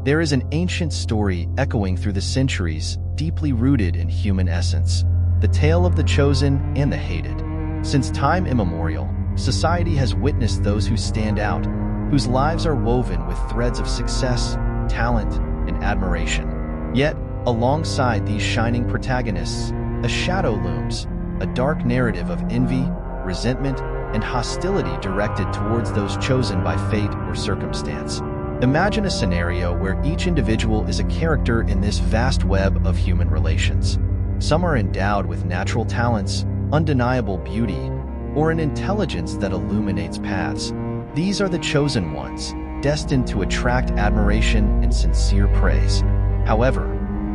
There is an ancient story echoing through the centuries, deeply rooted in human essence, the tale of the chosen and the hated. Since time immemorial, society has witnessed those who stand out, whose lives are woven with threads of success, talent, and admiration. Yet, alongside these shining protagonists, a shadow looms, a dark narrative of envy, resentment, and hostility directed towards those chosen by fate or circumstance. Imagine a scenario where each individual is a character in this vast web of human relations. Some are endowed with natural talents, undeniable beauty, or an intelligence that illuminates paths. These are the chosen ones, destined to attract admiration and sincere praise. However,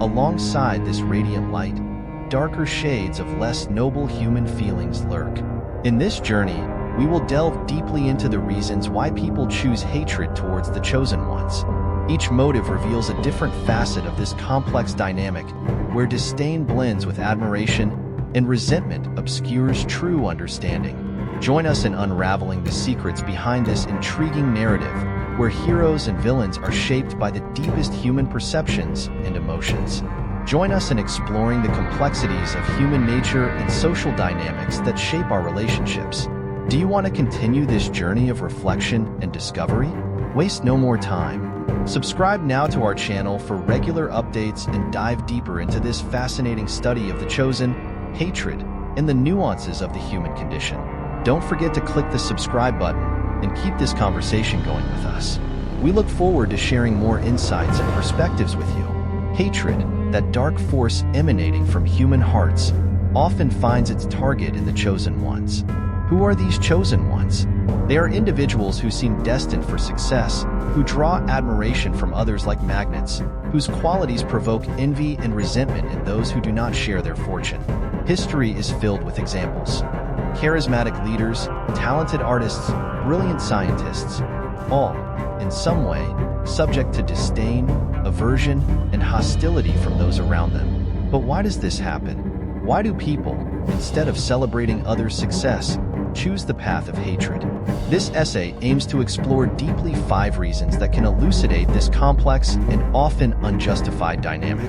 alongside this radiant light, darker shades of less noble human feelings lurk. In this journey, we will delve deeply into the reasons why people choose hatred towards the chosen ones. Each motive reveals a different facet of this complex dynamic, where disdain blends with admiration and resentment obscures true understanding. Join us in unraveling the secrets behind this intriguing narrative, where heroes and villains are shaped by the deepest human perceptions and emotions. Join us in exploring the complexities of human nature and social dynamics that shape our relationships. Do you want to continue this journey of reflection and discovery? Waste no more time. Subscribe now to our channel for regular updates and dive deeper into this fascinating study of the chosen, hatred, and the nuances of the human condition. Don't forget to click the subscribe button and keep this conversation going with us. We look forward to sharing more insights and perspectives with you. Hatred, that dark force emanating from human hearts, often finds its target in the chosen ones. Who are these chosen ones? They are individuals who seem destined for success, who draw admiration from others like magnets, whose qualities provoke envy and resentment in those who do not share their fortune. History is filled with examples. Charismatic leaders, talented artists, brilliant scientists, all, in some way, subject to disdain, aversion, and hostility from those around them. But why does this happen? Why do people, instead of celebrating others' success, choose the path of hatred? This essay aims to explore deeply 5 reasons that can elucidate this complex and often unjustified dynamic.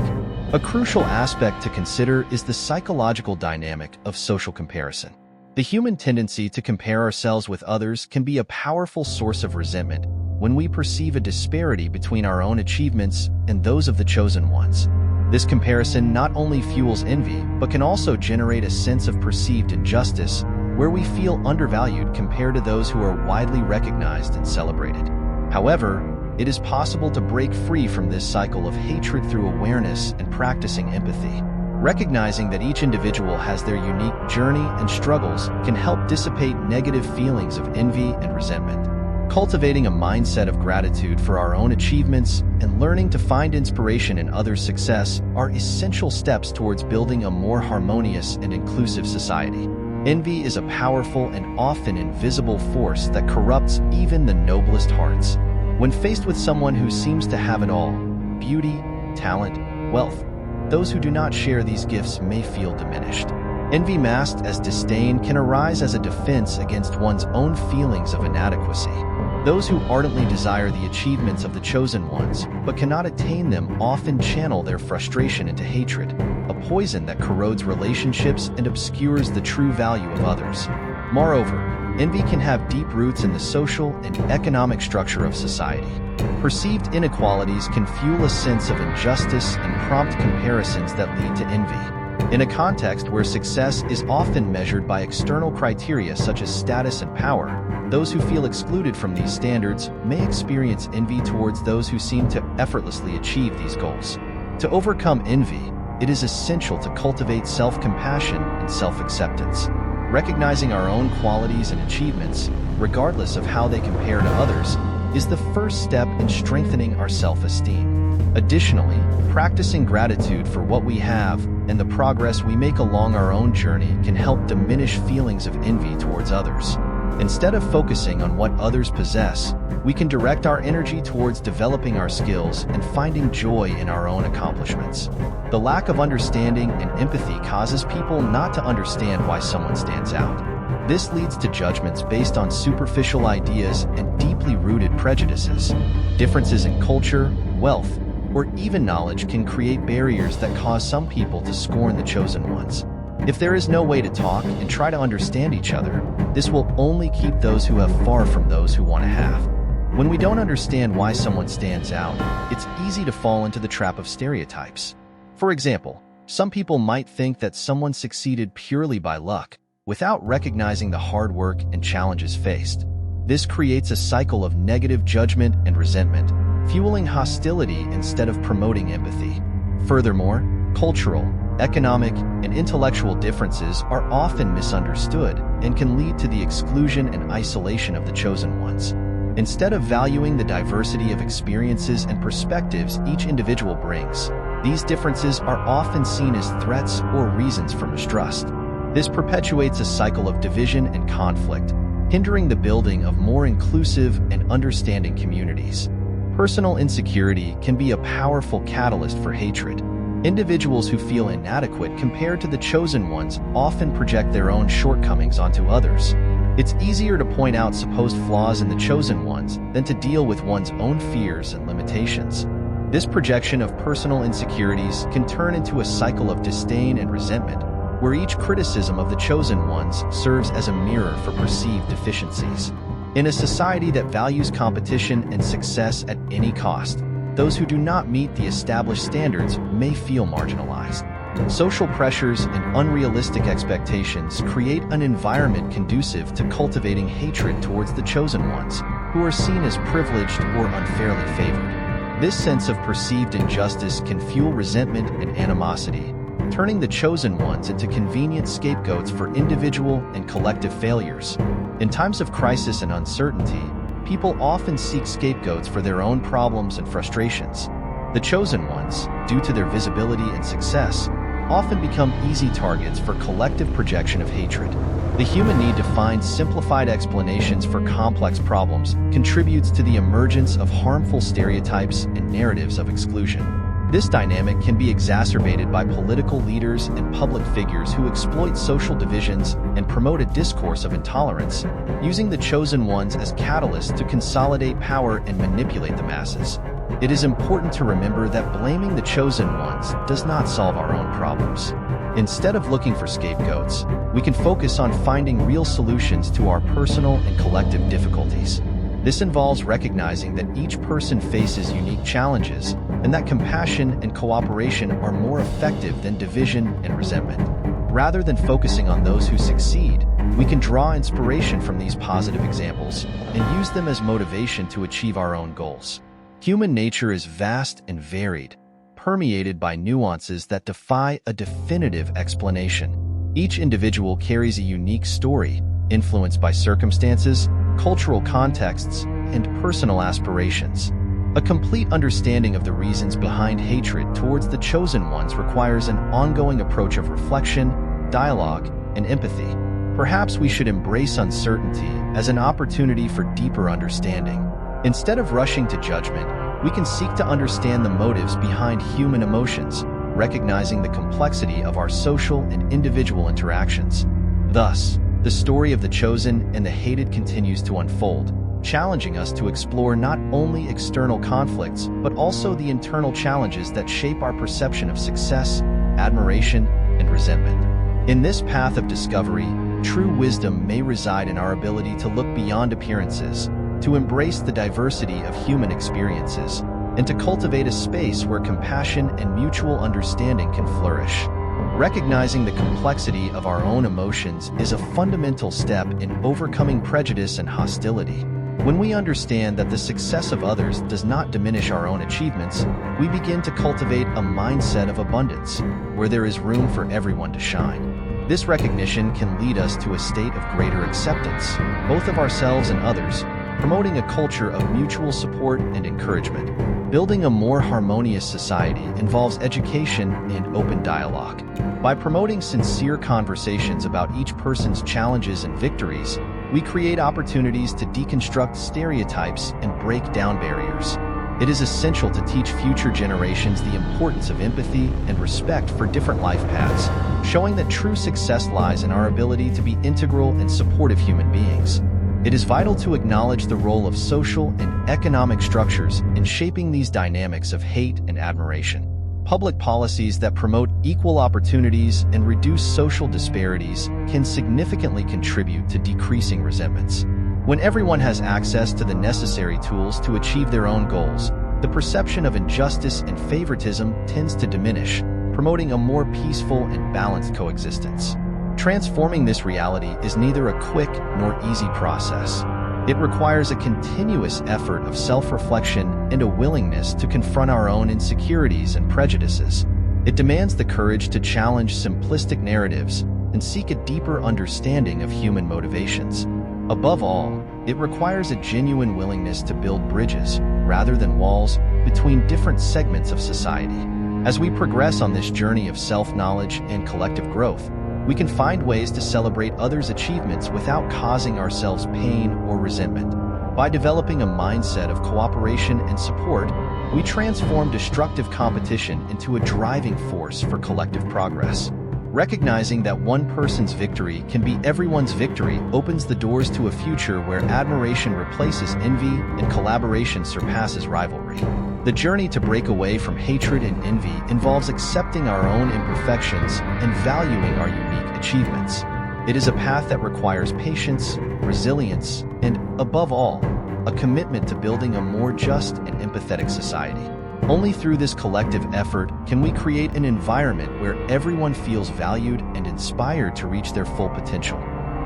A crucial aspect to consider is the psychological dynamic of social comparison. The human tendency to compare ourselves with others can be a powerful source of resentment when we perceive a disparity between our own achievements and those of the chosen ones. This comparison not only fuels envy, but can also generate a sense of perceived injustice, where we feel undervalued compared to those who are widely recognized and celebrated. However, it is possible to break free from this cycle of hatred through awareness and practicing empathy. Recognizing that each individual has their unique journey and struggles can help dissipate negative feelings of envy and resentment. Cultivating a mindset of gratitude for our own achievements and learning to find inspiration in others' success are essential steps towards building a more harmonious and inclusive society. Envy is a powerful and often invisible force that corrupts even the noblest hearts. When faced with someone who seems to have it all, beauty, talent, wealth, those who do not share these gifts may feel diminished. Envy masked as disdain can arise as a defense against one's own feelings of inadequacy. Those who ardently desire the achievements of the chosen ones, but cannot attain them, often channel their frustration into hatred, a poison that corrodes relationships and obscures the true value of others. Moreover, envy can have deep roots in the social and economic structure of society. Perceived inequalities can fuel a sense of injustice and prompt comparisons that lead to envy. In a context where success is often measured by external criteria such as status and power, those who feel excluded from these standards may experience envy towards those who seem to effortlessly achieve these goals. To overcome envy, it is essential to cultivate self-compassion and self-acceptance. Recognizing our own qualities and achievements, regardless of how they compare to others, is the first step in strengthening our self-esteem. Additionally, practicing gratitude for what we have and the progress we make along our own journey can help diminish feelings of envy towards others. Instead of focusing on what others possess, we can direct our energy towards developing our skills and finding joy in our own accomplishments. The lack of understanding and empathy causes people not to understand why someone stands out. This leads to judgments based on superficial ideas and deeply rooted prejudices. Differences in culture, wealth, or even knowledge can create barriers that cause some people to scorn the chosen ones. If there is no way to talk and try to understand each other, this will only keep those who have far from those who want to have. When we don't understand why someone stands out, it's easy to fall into the trap of stereotypes. For example, some people might think that someone succeeded purely by luck, without recognizing the hard work and challenges faced. This creates a cycle of negative judgment and resentment, fueling hostility instead of promoting empathy. Furthermore, cultural, economic, and intellectual differences are often misunderstood and can lead to the exclusion and isolation of the chosen ones. Instead of valuing the diversity of experiences and perspectives each individual brings, these differences are often seen as threats or reasons for mistrust. This perpetuates a cycle of division and conflict, hindering the building of more inclusive and understanding communities. Personal insecurity can be a powerful catalyst for hatred. Individuals who feel inadequate compared to the chosen ones often project their own shortcomings onto others. It's easier to point out supposed flaws in the chosen ones than to deal with one's own fears and limitations. This projection of personal insecurities can turn into a cycle of disdain and resentment, where each criticism of the chosen ones serves as a mirror for perceived deficiencies. In a society that values competition and success at any cost, those who do not meet the established standards may feel marginalized. Social pressures and unrealistic expectations create an environment conducive to cultivating hatred towards the chosen ones, who are seen as privileged or unfairly favored. This sense of perceived injustice can fuel resentment and animosity, turning the chosen ones into convenient scapegoats for individual and collective failures. In times of crisis and uncertainty, people often seek scapegoats for their own problems and frustrations. The chosen ones, due to their visibility and success, often become easy targets for collective projection of hatred. The human need to find simplified explanations for complex problems contributes to the emergence of harmful stereotypes and narratives of exclusion. This dynamic can be exacerbated by political leaders and public figures who exploit social divisions and promote a discourse of intolerance, using the chosen ones as catalysts to consolidate power and manipulate the masses. It is important to remember that blaming the chosen ones does not solve our own problems. Instead of looking for scapegoats, we can focus on finding real solutions to our personal and collective difficulties. This involves recognizing that each person faces unique challenges and that compassion and cooperation are more effective than division and resentment. Rather than focusing on those who succeed, we can draw inspiration from these positive examples and use them as motivation to achieve our own goals. Human nature is vast and varied, permeated by nuances that defy a definitive explanation. Each individual carries a unique story, influenced by circumstances, cultural contexts, and personal aspirations. A complete understanding of the reasons behind hatred towards the chosen ones requires an ongoing approach of reflection, dialogue, and empathy. Perhaps we should embrace uncertainty as an opportunity for deeper understanding. Instead of rushing to judgment, we can seek to understand the motives behind human emotions, recognizing the complexity of our social and individual interactions. Thus, the story of the chosen and the hated continues to unfold, challenging us to explore not only external conflicts, but also the internal challenges that shape our perception of success, admiration, and resentment. In this path of discovery, true wisdom may reside in our ability to look beyond appearances, to embrace the diversity of human experiences, and to cultivate a space where compassion and mutual understanding can flourish. Recognizing the complexity of our own emotions is a fundamental step in overcoming prejudice and hostility. When we understand that the success of others does not diminish our own achievements, we begin to cultivate a mindset of abundance, where there is room for everyone to shine. This recognition can lead us to a state of greater acceptance, both of ourselves and others, promoting a culture of mutual support and encouragement. Building a more harmonious society involves education and open dialogue. By promoting sincere conversations about each person's challenges and victories, we create opportunities to deconstruct stereotypes and break down barriers. It is essential to teach future generations the importance of empathy and respect for different life paths, showing that true success lies in our ability to be integral and supportive human beings. It is vital to acknowledge the role of social and economic structures in shaping these dynamics of hate and admiration. Public policies that promote equal opportunities and reduce social disparities can significantly contribute to decreasing resentments. When everyone has access to the necessary tools to achieve their own goals, the perception of injustice and favoritism tends to diminish, promoting a more peaceful and balanced coexistence. Transforming this reality is neither a quick nor easy process. It requires a continuous effort of self-reflection and a willingness to confront our own insecurities and prejudices. It demands the courage to challenge simplistic narratives and seek a deeper understanding of human motivations. Above all, it requires a genuine willingness to build bridges, rather than walls, between different segments of society. As we progress on this journey of self-knowledge and collective growth, we can find ways to celebrate others' achievements without causing ourselves pain or resentment. By developing a mindset of cooperation and support, we transform destructive competition into a driving force for collective progress. Recognizing that one person's victory can be everyone's victory opens the doors to a future where admiration replaces envy and collaboration surpasses rivalry. The journey to break away from hatred and envy involves accepting our own imperfections and valuing our unique achievements. It is a path that requires patience, resilience, and, above all, a commitment to building a more just and empathetic society. Only through this collective effort can we create an environment where everyone feels valued and inspired to reach their full potential.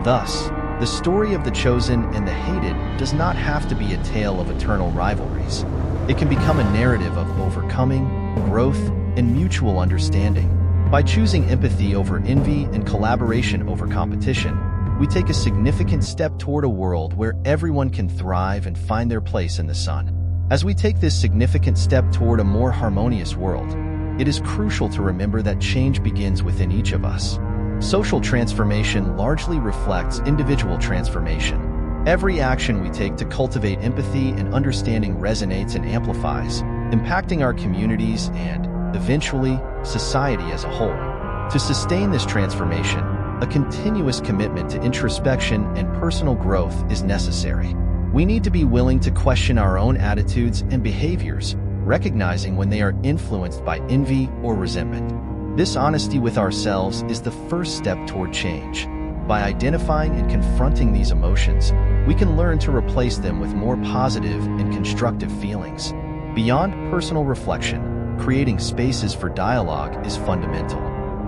Thus, the story of the chosen and the hated does not have to be a tale of eternal rivalries. It can become a narrative of overcoming, growth, and mutual understanding. By choosing empathy over envy and collaboration over competition, we take a significant step toward a world where everyone can thrive and find their place in the sun. As we take this significant step toward a more harmonious world, it is crucial to remember that change begins within each of us. Social transformation largely reflects individual transformation. Every action we take to cultivate empathy and understanding resonates and amplifies, impacting our communities and, eventually, society as a whole. To sustain this transformation, a continuous commitment to introspection and personal growth is necessary. We need to be willing to question our own attitudes and behaviors, recognizing when they are influenced by envy or resentment. This honesty with ourselves is the first step toward change. By identifying and confronting these emotions, we can learn to replace them with more positive and constructive feelings. Beyond personal reflection, creating spaces for dialogue is fundamental.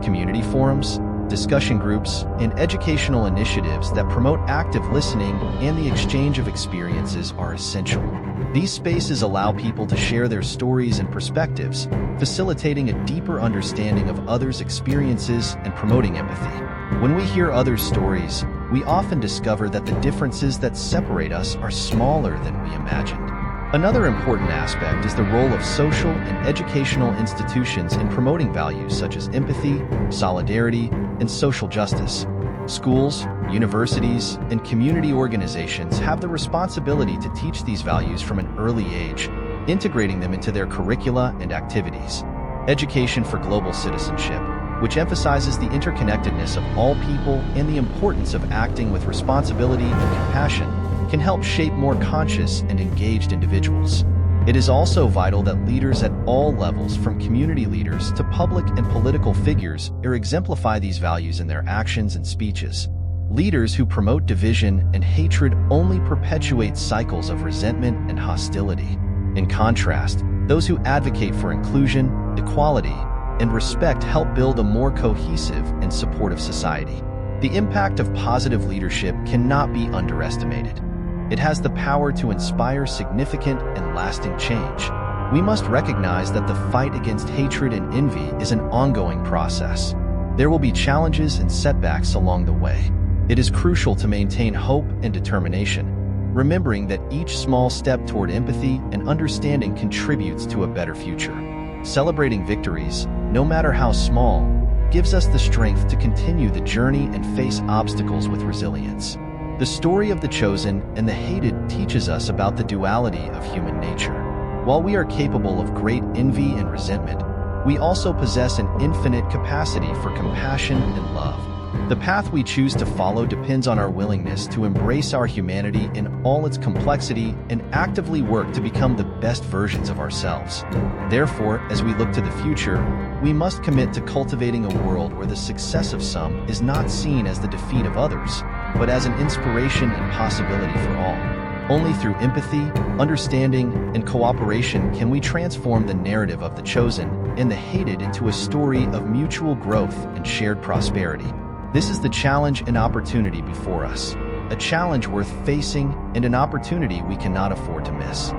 Community forums, discussion groups, and educational initiatives that promote active listening and the exchange of experiences are essential. These spaces allow people to share their stories and perspectives, facilitating a deeper understanding of others' experiences and promoting empathy. When we hear others' stories, we often discover that the differences that separate us are smaller than we imagined. Another important aspect is the role of social and educational institutions in promoting values such as empathy, solidarity, and social justice. Schools, universities, and community organizations have the responsibility to teach these values from an early age, integrating them into their curricula and activities. Education for Global Citizenship, which emphasizes the interconnectedness of all people and the importance of acting with responsibility and compassion, can help shape more conscious and engaged individuals. It is also vital that leaders at all levels, from community leaders to public and political figures, exemplify these values in their actions and speeches. Leaders who promote division and hatred only perpetuate cycles of resentment and hostility. In contrast, those who advocate for inclusion, equality, and respect help build a more cohesive and supportive society. The impact of positive leadership cannot be underestimated. It has the power to inspire significant and lasting change. We must recognize that the fight against hatred and envy is an ongoing process. There will be challenges and setbacks along the way. It is crucial to maintain hope and determination, remembering that each small step toward empathy and understanding contributes to a better future. Celebrating victories, no matter how small, gives us the strength to continue the journey and face obstacles with resilience. The story of the chosen and the hated teaches us about the duality of human nature. While we are capable of great envy and resentment, we also possess an infinite capacity for compassion and love. The path we choose to follow depends on our willingness to embrace our humanity in all its complexity and actively work to become the best versions of ourselves. Therefore, as we look to the future, we must commit to cultivating a world where the success of some is not seen as the defeat of others, but as an inspiration and possibility for all. Only through empathy, understanding, and cooperation can we transform the narrative of the chosen and the hated into a story of mutual growth and shared prosperity. This is the challenge and opportunity before us, a challenge worth facing and an opportunity we cannot afford to miss.